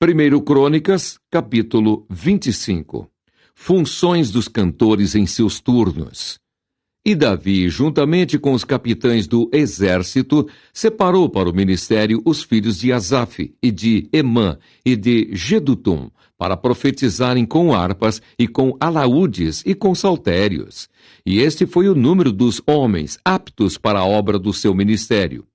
1 Crônicas, capítulo 25. Funções dos cantores em seus turnos. E Davi, juntamente com os capitães do exército, separou para o ministério os filhos de Asaf, e de Emã, e de Jedutum, para profetizarem com harpas, e com alaúdes, e com saltérios. E este foi o número dos homens aptos para a obra do seu ministério.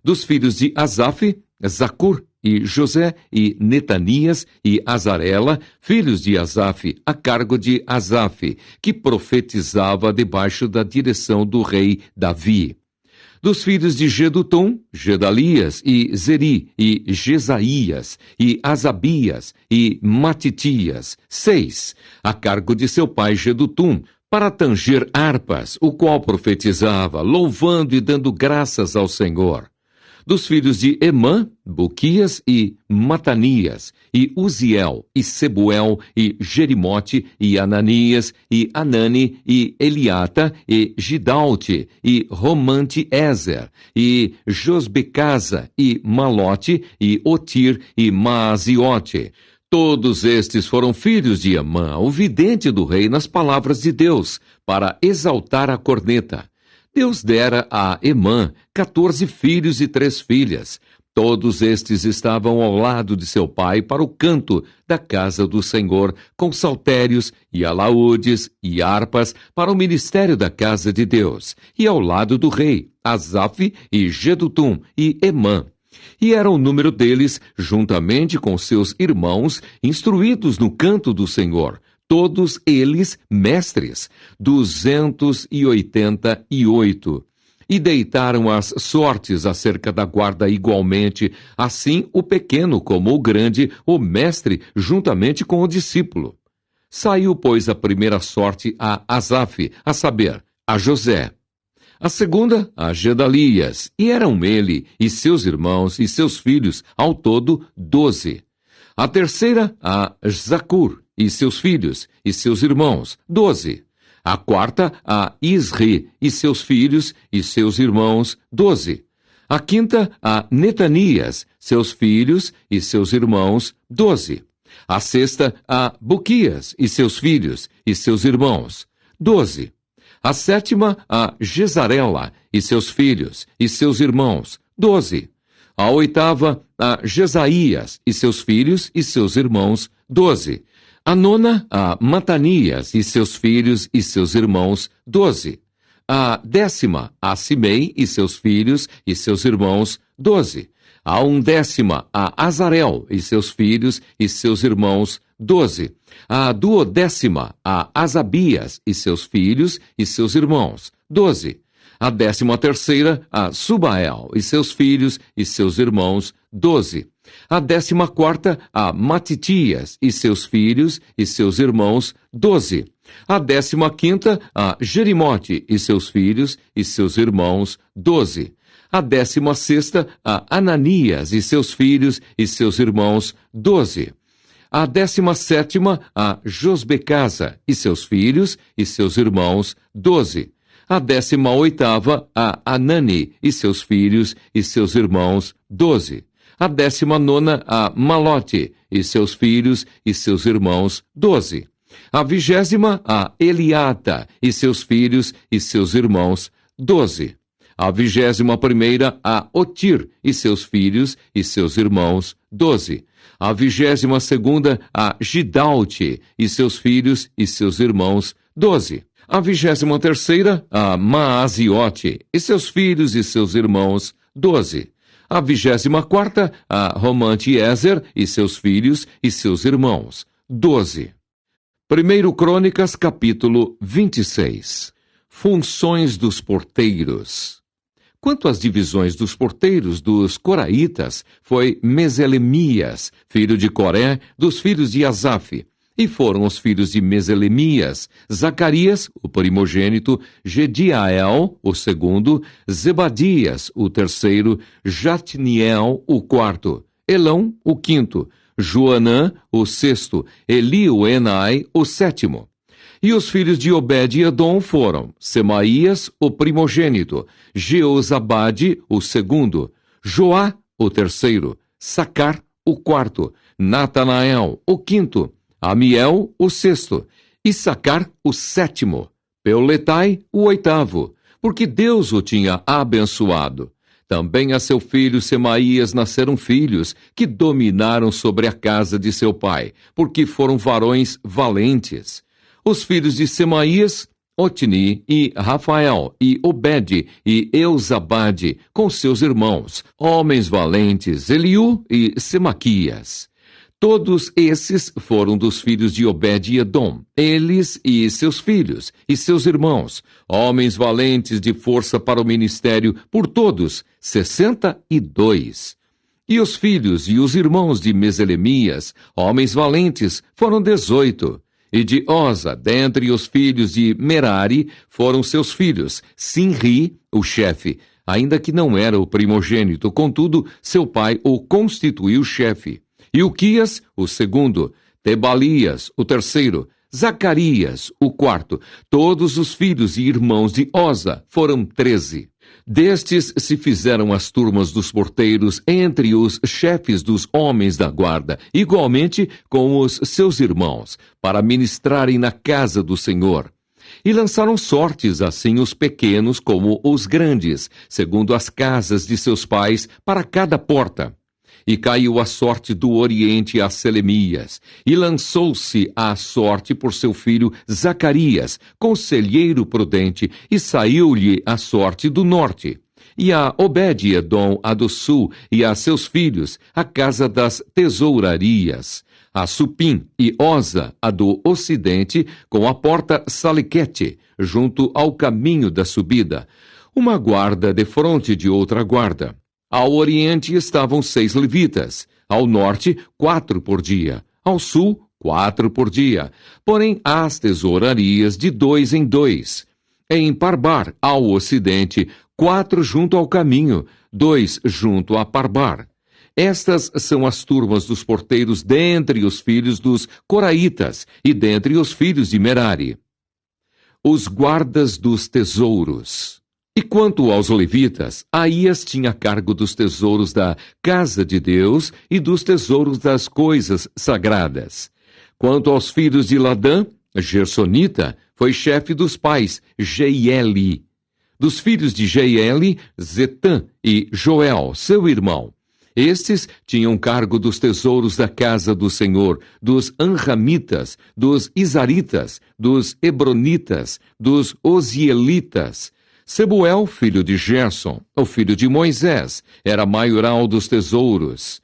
Dos filhos de Asaf, Zacur, e José, e Netanias, e Azarela, filhos de Asaf, a cargo de Asaf, que profetizava debaixo da direção do rei Davi. Dos filhos de Jedutum, Gedalias, e Zeri, e Jesaías, e Asabias, e Matitias, 6, a cargo de seu pai Jedutum, para tanger harpas, o qual profetizava, louvando e dando graças ao Senhor. Dos filhos de Emã, Buquias e Matanias, e Uziel, e Sebuel, e Jerimote, e Ananias, e Anani, e Eliata, e Gidalte, e Romante-Ezer, e Josbecasa, e Malote, e Otir, e Maaziote. Todos estes foram filhos de Emã, o vidente do rei, nas palavras de Deus, para exaltar a corneta. Deus dera a Emã 14 filhos e 3 filhas. Todos estes estavam ao lado de seu pai para o canto da casa do Senhor, com saltérios e alaúdes e harpas para o ministério da casa de Deus, e ao lado do rei, Asaf e Jedutum e Emã. E era o número deles, juntamente com seus irmãos, instruídos no canto do Senhor, todos eles mestres, 288. E deitaram as sortes acerca da guarda igualmente, assim o pequeno como o grande, o mestre, juntamente com o discípulo. Saiu, pois, a primeira sorte a Asaf, a saber, a José. A segunda, a Gedalias, e eram ele, e seus irmãos, e seus filhos, ao todo 12. A terceira, a Zacur, e seus filhos, e seus irmãos, 12. A quarta, a Isri, e seus filhos, e seus irmãos, 12. A quinta, a Netanias, seus filhos, e seus irmãos, 12. A sexta, a Buquias, e seus filhos, e seus irmãos, 12. A sétima, a Jezarela, e seus filhos, e seus irmãos, 12. A oitava, a Jesaías, e seus filhos, e seus irmãos, 12. A nona, a Matanias, e seus filhos, e seus irmãos, 12. A décima, a Simei, e seus filhos, e seus irmãos, 12. A undécima, a Azarel, e seus filhos, e seus irmãos, 12. A duodécima, a Asabias, e seus filhos, e seus irmãos, 12. A 13ª, a Subael, e seus filhos, e seus irmãos, 12. A 14ª, a Matitias, e seus filhos, e seus irmãos, 12. A 15ª, a Jerimote, e seus filhos, e seus irmãos, 12. A 16ª, a Ananias, e seus filhos, e seus irmãos, 12. A 17ª, a Josbecasa, e seus filhos, e seus irmãos, 12. A 18ª, a Anani, e seus filhos, e seus irmãos, 12. A 19ª, a Malote, e seus filhos, e seus irmãos, 12. A 20ª, a Eliata, e seus filhos, e seus irmãos, 12. A 21ª, a Otir, e seus filhos, e seus irmãos, 12. A 22ª, a Gidalte, e seus filhos, e seus irmãos, 12. A 23ª, a Maaziote, e seus filhos, e seus irmãos, 12. A 24ª, a Romante-Ezer, e seus filhos, e seus irmãos, 12. 1 Crônicas, capítulo 26. Funções dos porteiros. Quanto às divisões dos porteiros dos coraitas, foi Meselemias, filho de Coré, dos filhos de Asaf. E foram os filhos de Meselemias, Zacarias, o primogênito, Gediael, o segundo, Zebadias, o terceiro, Jatniel, o quarto, Elão, o quinto, Joanã, o sexto, Elioenai, o sétimo. E os filhos de Obed-Edom foram Semaías, o primogênito, Jeozabade, o segundo, Joá, o terceiro, Sacar, o quarto, Natanael, o quinto, Amiel, o sexto, Issacar, o sétimo, Peuletai, o oitavo, porque Deus o tinha abençoado. Também a seu filho Semaías nasceram filhos, que dominaram sobre a casa de seu pai, porque foram varões valentes. Os filhos de Semaías, Otni e Rafael, e Obed e Eusabade, com seus irmãos, homens valentes, Eliú e Semaquias. Todos esses foram dos filhos de Obed-Edom, eles e seus filhos, e seus irmãos, homens valentes de força para o ministério, por todos, 62. E os filhos e os irmãos de Meselemias, homens valentes, foram 18. E de Oza, dentre os filhos de Merari, foram seus filhos, Sinri, o chefe, ainda que não era o primogênito, contudo, seu pai o constituiu chefe. Ilquias, o segundo, Tebalias, o terceiro, Zacarias, o quarto. Todos os filhos e irmãos de Oza foram 13. Destes se fizeram as turmas dos porteiros entre os chefes dos homens da guarda, igualmente com os seus irmãos, para ministrarem na casa do Senhor. E lançaram sortes assim os pequenos como os grandes, segundo as casas de seus pais, para cada porta. E caiu a sorte do Oriente a Selemias, e lançou-se a sorte por seu filho Zacarias, conselheiro prudente, e saiu-lhe a sorte do Norte. E a Obed-Edom a do Sul, e a seus filhos, a casa das tesourarias. A Supim e Oza, a do Ocidente, com a porta Saliquete, junto ao caminho da subida. Uma guarda defronte de outra guarda. Ao oriente estavam 6 levitas, ao norte 4 por dia, ao sul 4 por dia, porém as tesourarias de 2 em 2. Em Parbar, ao ocidente, 4 junto ao caminho, 2 junto a Parbar. Estas são as turmas dos porteiros dentre os filhos dos Coraitas e dentre os filhos de Merari. Os guardas dos tesouros. E quanto aos levitas, Aías tinha cargo dos tesouros da casa de Deus e dos tesouros das coisas sagradas. Quanto aos filhos de Ladã, Gersonita foi chefe dos pais, Jeieli. Dos filhos de Jeieli, Zetã e Joel, seu irmão. Estes tinham cargo dos tesouros da casa do Senhor, dos Anramitas, dos Izaritas, dos Hebronitas, dos Ozielitas. Sebuel, filho de Gerson, o filho de Moisés, era maioral dos tesouros.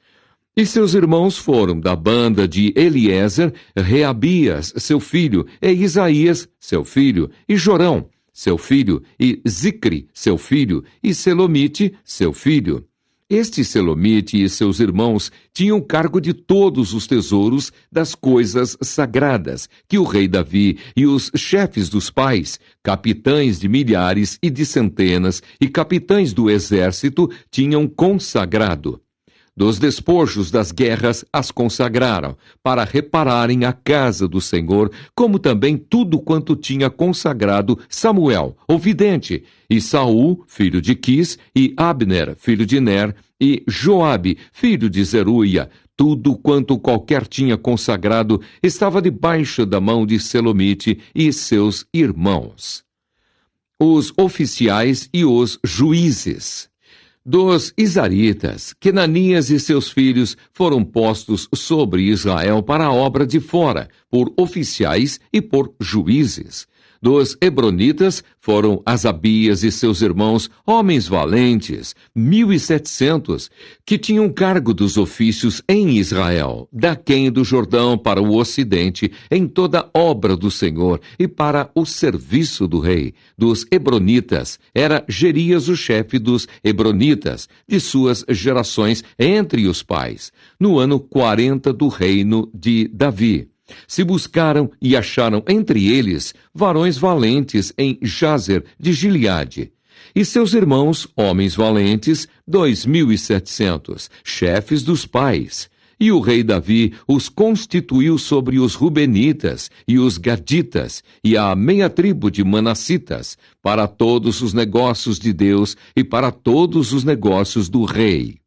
E seus irmãos foram da banda de Eliezer, Reabias, seu filho, e Isaías, seu filho, e Jorão, seu filho, e Zicri, seu filho, e Selomite, seu filho. Este Selomite e seus irmãos tinham cargo de todos os tesouros das coisas sagradas, que o rei Davi e os chefes dos pais, capitães de milhares e de centenas e capitães do exército tinham consagrado. Dos despojos das guerras as consagraram, para repararem a casa do Senhor, como também tudo quanto tinha consagrado Samuel, o vidente, e Saul, filho de Quis, e Abner, filho de Ner, e Joabe, filho de Zeruia. Tudo quanto qualquer tinha consagrado estava debaixo da mão de Selomite e seus irmãos. Os oficiais e os juízes. Dos Izaritas, Quenanias e seus filhos foram postos sobre Israel para a obra de fora, por oficiais e por juízes. Dos Hebronitas foram Asabias e seus irmãos, homens valentes, 1.700, que tinham cargo dos ofícios em Israel, daquém do Jordão para o ocidente, em toda obra do Senhor e para o serviço do rei. Dos Hebronitas era Gerias o chefe dos Hebronitas, de suas gerações entre os pais, no ano 40 do reino de Davi. Se buscaram e acharam entre eles varões valentes em Jazer de Gileade. E seus irmãos, homens valentes, 2.700, chefes dos pais. E o rei Davi os constituiu sobre os Rubenitas e os Gaditas e a meia tribo de Manassitas, para todos os negócios de Deus e para todos os negócios do rei.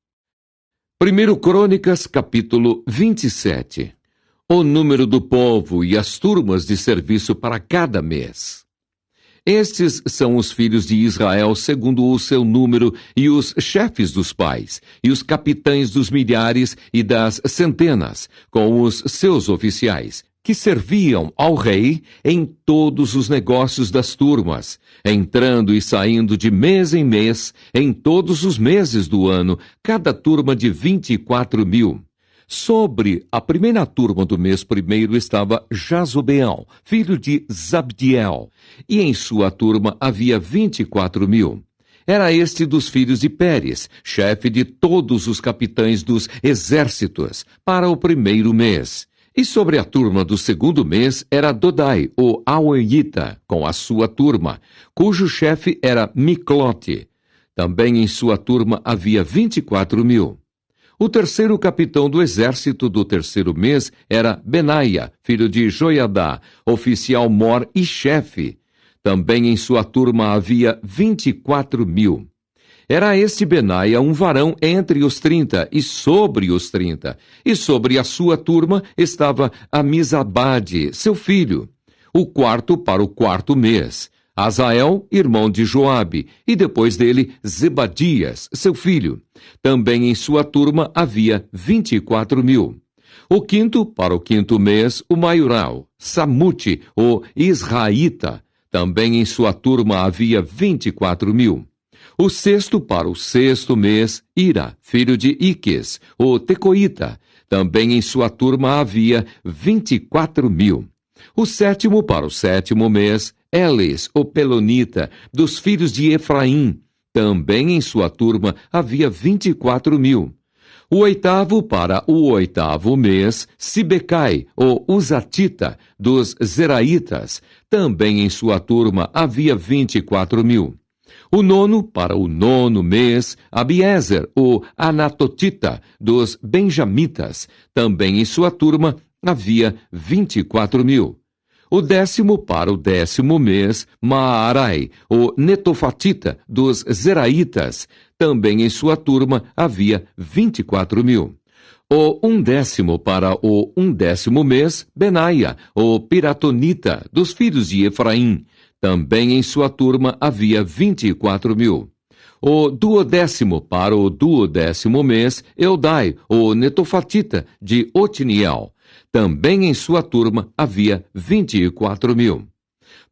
1 Crônicas, capítulo 27. O número do povo e as turmas de serviço para cada mês. Estes são os filhos de Israel segundo o seu número, e os chefes dos pais, e os capitães dos milhares e das centenas, com os seus oficiais, que serviam ao rei em todos os negócios das turmas, entrando e saindo de mês em mês, em todos os meses do ano, cada turma de 24.000. Sobre a primeira turma do mês primeiro estava Jazobeão, filho de Zabdiel, e em sua turma havia 24.000. Era este dos filhos de Pérez, chefe de todos os capitães dos exércitos, para o primeiro mês. E sobre a turma do segundo mês era Dodai, o Auelita, com a sua turma, cujo chefe era Miclote. Também em sua turma havia 24.000. O terceiro capitão do exército do terceiro mês era Benaia, filho de Joiadá, oficial mor e chefe. Também em sua turma havia 24.000. Era este Benaia um varão entre os 30 e sobre os 30. E sobre a sua turma estava Amizabade, seu filho, o quarto para o quarto mês. Azael, irmão de Joabe, e depois dele Zebadias, seu filho. Também em sua turma havia 24.000. O quinto, para o quinto mês, o maioral, Samute, o Israelita. Também em sua turma havia 24.000. O sexto, para o sexto mês, Ira, filho de Iques, o Tecoíta. Também em sua turma havia 24.000. O sétimo, para o sétimo mês, Elis, o Pelonita, dos filhos de Efraim. Também em sua turma havia 24.000. O oitavo, para o oitavo mês, Sibecai, o Uzatita, dos Zeraitas. Também em sua turma havia 24.000. O nono, para o nono mês, Abiezer, o Anatotita, dos Benjamitas. Também em sua turma havia 24.000. O décimo, para o décimo mês, Maarai, o Netofatita, dos Zeraitas. Também em sua turma havia 24.000. O undécimo, para o undécimo mês, Benaia, o Piratonita, dos filhos de Efraim. Também em sua turma havia 24.000. O duodécimo, para o duodécimo mês, Eudai, o Netofatita, de Otiniel. Também em sua turma havia 24.000.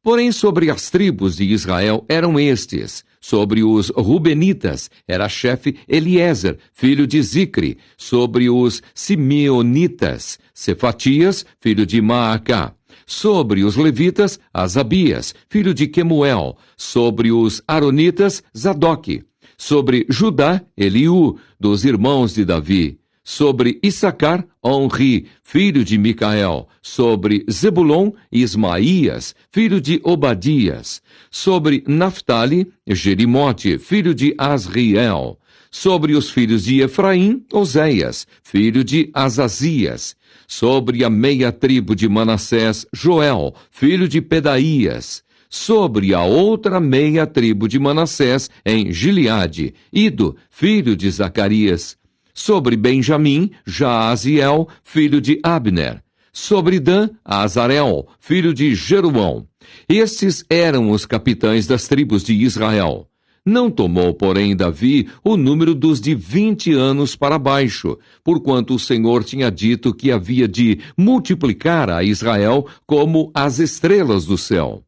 Porém, sobre as tribos de Israel eram estes. Sobre os Rubenitas era chefe Eliezer, filho de Zicre. Sobre os Simeonitas, Cefatias, filho de Maacá. Sobre os levitas, Asabias, filho de Quemuel. Sobre os aronitas, Zadoque. Sobre Judá, Eliú, dos irmãos de Davi. Sobre Issacar, Onri, filho de Micael. Sobre Zebulon, Ismaías, filho de Obadias. Sobre Naftali, Jerimote, filho de Asriel. Sobre os filhos de Efraim, Oséias, filho de Azazias. Sobre a meia tribo de Manassés, Joel, filho de Pedaías. Sobre a outra meia tribo de Manassés, em Gileade, Ido, filho de Zacarias. Sobre Benjamim, Jaaziel, filho de Abner. Sobre Dan, Azarel, filho de Jeruão. Estes eram os capitães das tribos de Israel. Não tomou, porém, Davi o número dos de 20 anos para baixo, porquanto o Senhor tinha dito que havia de multiplicar a Israel como as estrelas do céu.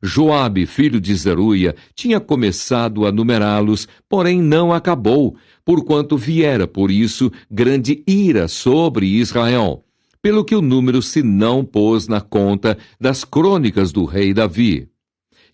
Joabe, filho de Zeruia, tinha começado a numerá-los, porém não acabou, porquanto viera por isso grande ira sobre Israel, pelo que o número se não pôs na conta das crônicas do rei Davi.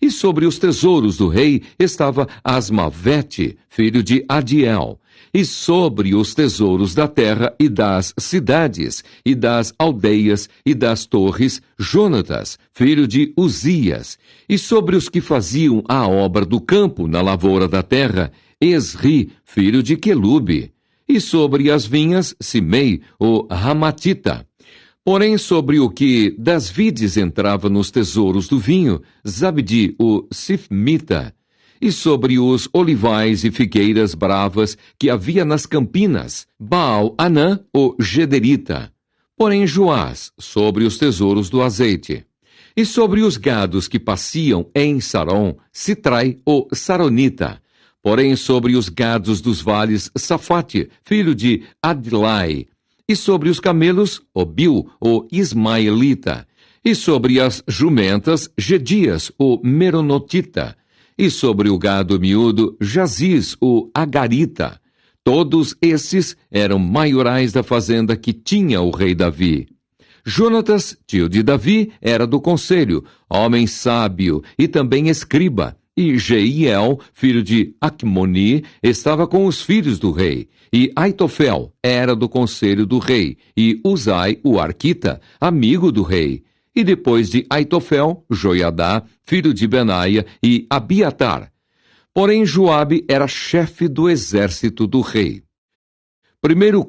E sobre os tesouros do rei estava Asmavete, filho de Adiel. E sobre os tesouros da terra e das cidades, e das aldeias e das torres, Jonatas, filho de Uzias. E sobre os que faziam a obra do campo na lavoura da terra, Esri, filho de Quelube. E sobre as vinhas, Simei, o Ramatita. Porém, sobre o que das vides entrava nos tesouros do vinho, Zabdi, o Sifmita. e sobre os olivais e figueiras bravas que havia nas campinas, Baal-Anã, o Gederita. Porém Joás sobre os tesouros do azeite. E sobre os gados que pasciam em Saron, Sitrai, o Saronita. Porém sobre os gados dos vales, Safate, filho de Adlai. E sobre os camelos, Obil, o Ismaelita. E sobre as jumentas, Gedias, o Meronotita. E sobre o gado miúdo, Jaziz, o Agarita. Todos esses eram maiorais da fazenda que tinha o rei Davi. Jonatas, tio de Davi, era do conselho, homem sábio e também escriba. E Jeiel, filho de Acmoni, estava com os filhos do rei. E Aitofel era do conselho do rei. E Uzai, o arquita, amigo do rei. E depois de Aitofel, Joiadá, filho de Benaia, e Abiatar. Porém Joabe era chefe do exército do rei. 1